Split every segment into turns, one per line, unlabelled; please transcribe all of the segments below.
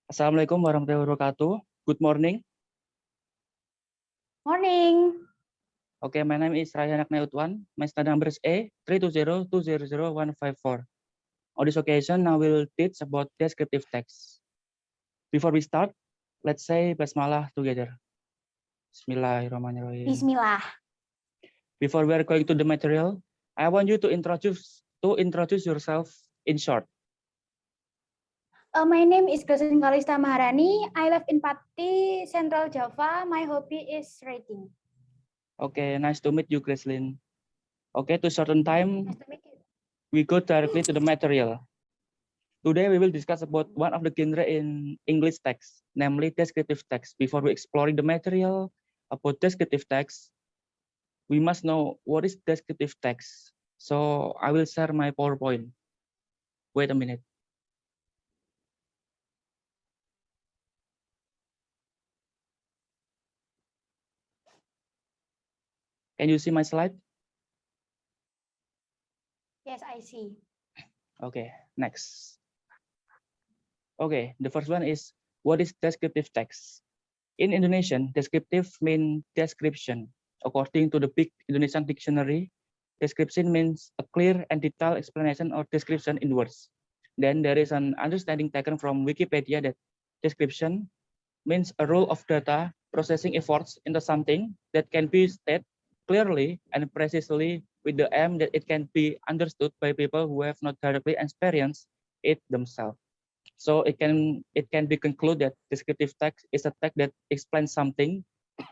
Assalamualaikum warahmatullahi wabarakatuh. Good morning.
Morning.
Okay, my name is Ryan Aknautwan. My study number is A320200154. On this occasion, I will teach about descriptive text. Before we start, let's say Basmalah together. Bismillahirrahmanirrahim.
Bismillah.
Before we are going to the material, I want you to introduce yourself in short.
My name is Gracelyn Kalista Maharani. I live in Pati, Central Java. My hobby is writing.
Okay, nice to meet you, Gracelyn. Okay, to shorten time,
Nice to meet you.
we go directly to the material. Today we will discuss about one of the genre in English text, namely descriptive text. Before we exploring the material about descriptive text, we must know what is descriptive text. So I will share my PowerPoint. Wait a minute. Can you see my slide?
Yes, I see.
Okay, next. Okay, the first one is, what is descriptive text? In Indonesian, descriptive means description. According to the Big Indonesian Dictionary, description means a clear and detailed explanation or description in words. Then there is an understanding taken from Wikipedia that description means a role of data processing efforts into something that can be stated clearly and precisely with the aim that it can be understood by people who have not directly experienced it themselves. So it can be concluded that descriptive text is a text that explains something,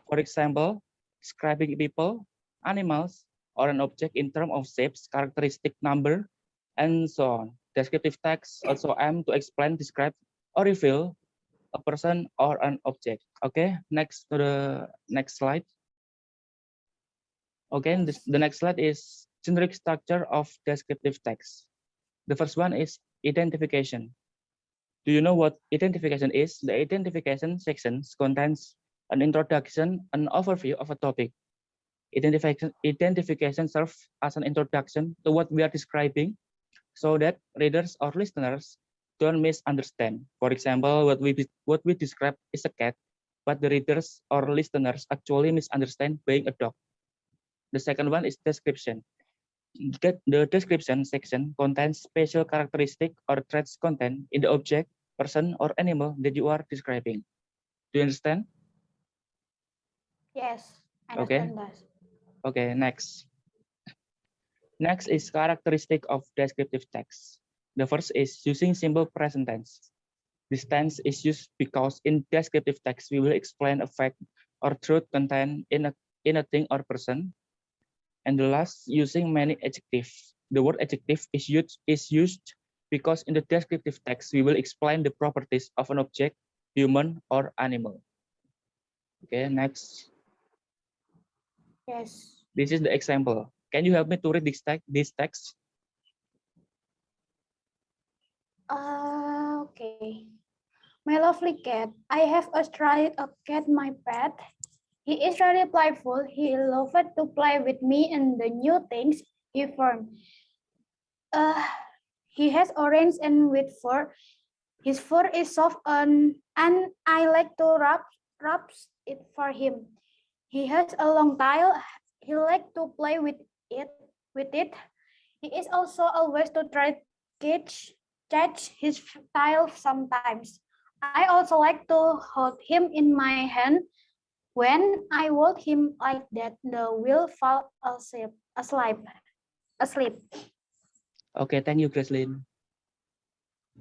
for example, describing people, animals, or an object in terms of shapes, characteristic, number, and so on. Descriptive text also aim to explain, describe, or reveal a person or an object. Okay, next to the next slide. Okay, the next slide is generic structure of descriptive text. The first one is identification. Do you know what identification is? The identification section contains an introduction, an overview of a topic. Identification serves as an introduction to what we are describing so that readers or listeners don't misunderstand. For example, what we describe is a cat, but the readers or listeners actually misunderstand being a dog. The second one is description. The description section contains special characteristic or traits content in the object, person, or animal that you are describing. Do you understand?
Yes, I
Okay.
understand that.
Okay, next. Next is characteristic of descriptive text. The first is using simple present tense. This tense is used because in descriptive text we will explain a fact or truth contained in a thing or person. And the last, using many adjectives. The word adjective is used because in the descriptive text we will explain the properties of an object, human, or animal. Okay, next.
Yes.
This is the example. Can you help me to read this text?
Okay. My lovely cat. I have a cat, my pet. He is really playful. He loved to play with me and the new things he found. He has orange and white fur. His fur is soft and I like to rub it for him. He has a long tail. He like to play with it. He is also always to try catch his tail sometimes. I also like to hold him in my hand. When I hold him like that, the will fall asleep.
Okay, thank you, Gracelyn.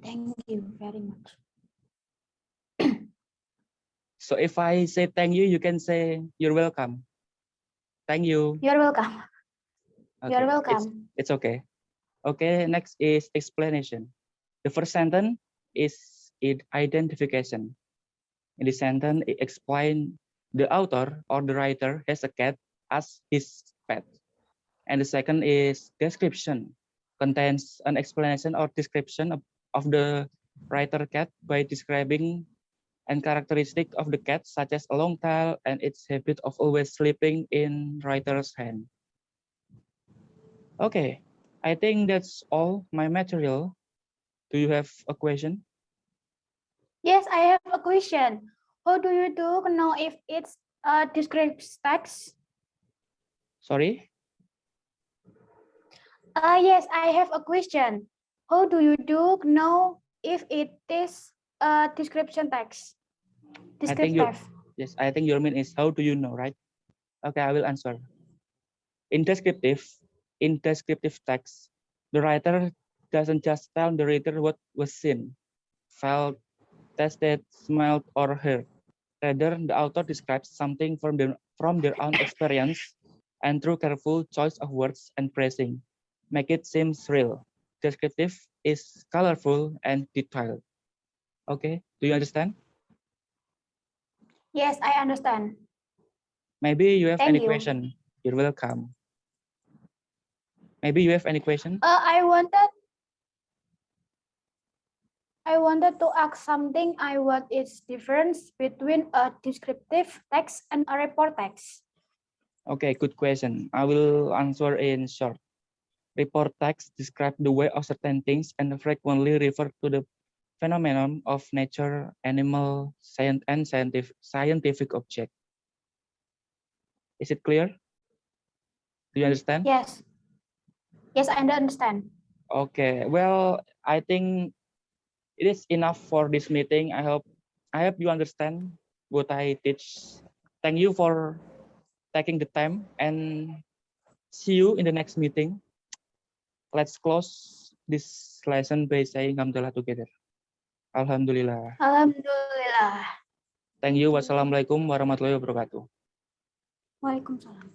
Thank you very much.
So if I say thank you, you can say you're welcome. Thank you.
You're welcome.
Okay,
You're welcome.
It's okay. Okay, next is explanation. The first sentence is identification. In this sentence, it explains the author or the writer has a cat as his pet. And the second is description, contains an explanation or description of the writer cat by describing and characteristic of the cat, such as a long tail and its habit of always sleeping in writer's hand. Okay, I think that's all my material. Do you have a question?
Yes, I have a question. How do you know if it's a descriptive text?
Sorry.
Yes, I have a question. How do you know if it is a description text?
I think you.
Descriptive.
Yes, I think your mean is how do you know, right? Okay, I will answer. In descriptive text, the writer doesn't just tell the reader what was seen, felt, tasted, smelled, or heard. Rather, the author describes something from their own experience and through careful choice of words and phrasing, make it seem real. Descriptive is colorful and detailed. Okay, do you understand?
Yes, I understand.
Maybe you have
Thank
any
you.
question. You're welcome. Maybe you have any question?
I wanted to ask something. What is difference between a descriptive text and a report text?
Okay, good question. I will answer in short. Report text describe the way of certain things and frequently refer to the phenomenon of nature, animal, science, and scientific object. Is it clear? Do you understand?
Yes. Yes, I understand.
Okay. Well, I think it is enough for this meeting. I hope you understand what I teach. Thank you for taking the time and see you in the next meeting. Let's close this lesson by saying Alhamdulillah together. Alhamdulillah.
Alhamdulillah.
Thank you. Wassalamualaikum warahmatullahi wabarakatuh.
Waalaikumsalam.